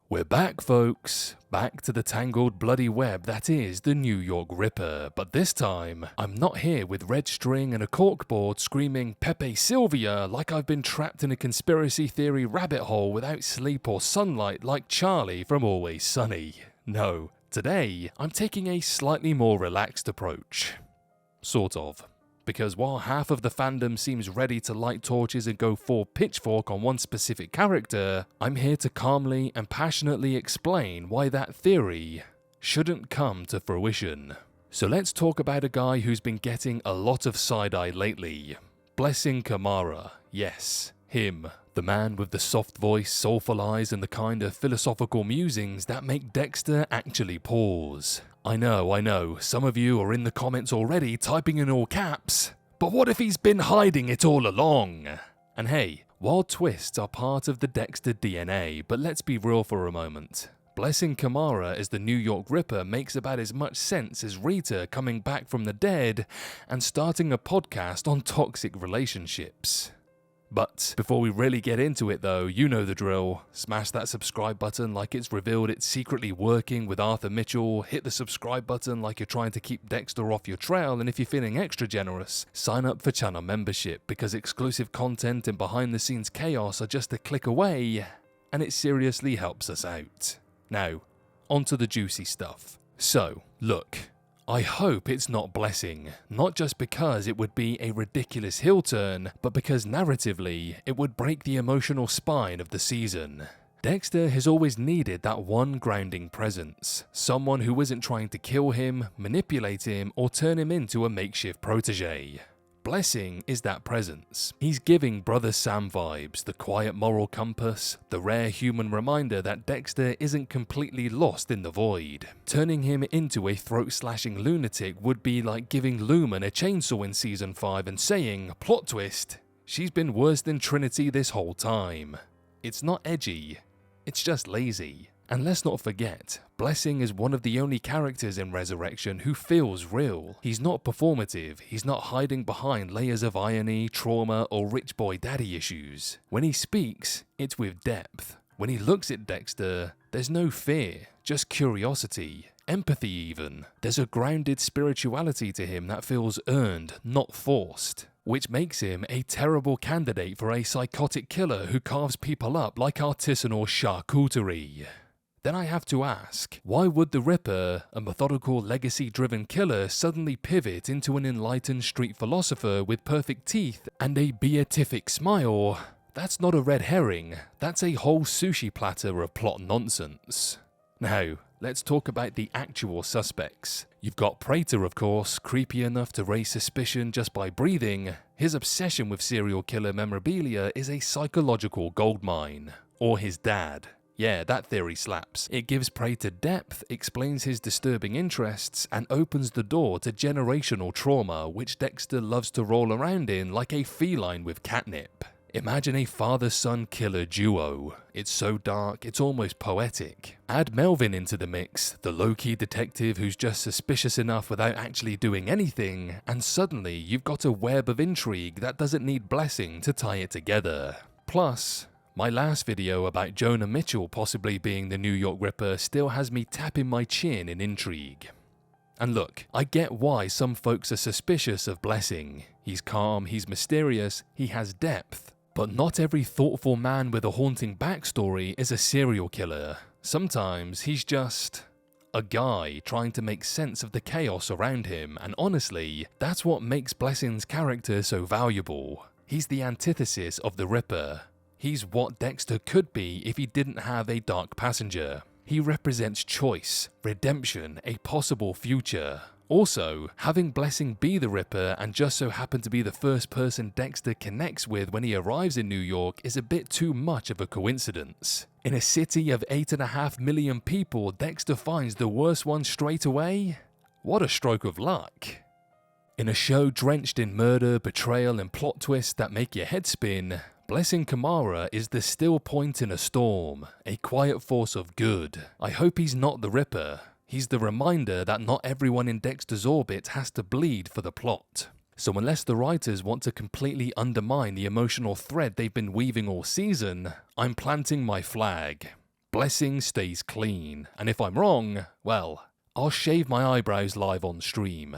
We're back, folks. Back to the tangled bloody web that is the New York Ripper, but this time, I'm not here with red string and a corkboard screaming Pepe Sylvia like I've been trapped in a conspiracy theory rabbit hole without sleep or sunlight like Charlie from Always Sunny. No, today, I'm taking a slightly more relaxed approach. Sort of. Because while half of the fandom seems ready to light torches and go full pitchfork on one specific character, I'm here to calmly and passionately explain why that theory shouldn't come to fruition. So let's talk about a guy who's been getting a lot of side-eye lately. Blessing Kamara. Yes, him. The man with the soft voice, soulful eyes, and the kind of philosophical musings that make Dexter actually pause. I know, some of you are in the comments already typing in all caps, but what if he's been hiding it all along? And hey, wild twists are part of the Dexter DNA, but let's be real for a moment. Blessing Kamara as the New York Ripper makes about as much sense as Rita coming back from the dead and starting a podcast on toxic relationships. But before we really get into it though, you know the drill. Smash that subscribe button like it's revealed it's secretly working with Arthur Mitchell, hit the subscribe button like you're trying to keep Dexter off your trail, and if you're feeling extra generous, sign up for channel membership because exclusive content and behind the scenes chaos are just a click away, and it seriously helps us out. Now, onto the juicy stuff. So, look. I hope it's not Blessing, not just because it would be a ridiculous heel turn, but because narratively, it would break the emotional spine of the season. Dexter has always needed that one grounding presence, someone who isn't trying to kill him, manipulate him, or turn him into a makeshift protege. Blessing is that presence. He's giving Brother Sam vibes, the quiet moral compass, the rare human reminder that Dexter isn't completely lost in the void. Turning him into a throat-slashing lunatic would be like giving Lumen a chainsaw in Season 5 and saying, plot twist, she's been worse than Trinity this whole time. It's not edgy, it's just lazy. And let's not forget, Blessing is one of the only characters in Resurrection who feels real. He's not performative, he's not hiding behind layers of irony, trauma, or rich boy daddy issues. When he speaks, it's with depth. When he looks at Dexter, there's no fear, just curiosity, empathy even. There's a grounded spirituality to him that feels earned, not forced. Which makes him a terrible candidate for a psychotic killer who carves people up like artisanal charcuterie. Then I have to ask, why would the Ripper, a methodical legacy-driven killer, suddenly pivot into an enlightened street philosopher with perfect teeth and a beatific smile? That's not a red herring, that's a whole sushi platter of plot nonsense. Now, let's talk about the actual suspects. You've got Prater, of course, creepy enough to raise suspicion just by breathing. His obsession with serial killer memorabilia is a psychological goldmine. Or his dad. Yeah, that theory slaps. It gives Prater depth, explains his disturbing interests, and opens the door to generational trauma, which Dexter loves to roll around in like a feline with catnip. Imagine a father-son killer duo. It's so dark, it's almost poetic. Add Melvin into the mix, the low-key detective who's just suspicious enough without actually doing anything, and suddenly you've got a web of intrigue that doesn't need Blessing to tie it together. Plus, my last video about Jonah Mitchell possibly being the New York Ripper still has me tapping my chin in intrigue. And look, I get why some folks are suspicious of Blessing. He's calm, he's mysterious, he has depth. But not every thoughtful man with a haunting backstory is a serial killer. Sometimes he's just a guy trying to make sense of the chaos around him, and honestly, that's what makes Blessing's character so valuable. He's the antithesis of the Ripper. He's what Dexter could be if he didn't have a dark passenger. He represents choice, redemption, a possible future. Also, having Blessing be the Ripper and just so happen to be the first person Dexter connects with when he arrives in New York is a bit too much of a coincidence. In a city of 8.5 million people, Dexter finds the worst one straight away? What a stroke of luck. In a show drenched in murder, betrayal, and plot twists that make your head spin, Blessing Kamara is the still point in a storm, a quiet force of good. I hope he's not the Ripper. He's the reminder that not everyone in Dexter's orbit has to bleed for the plot. So unless the writers want to completely undermine the emotional thread they've been weaving all season, I'm planting my flag. blessing stays clean. And if I'm wrong, well, I'll shave my eyebrows live on stream.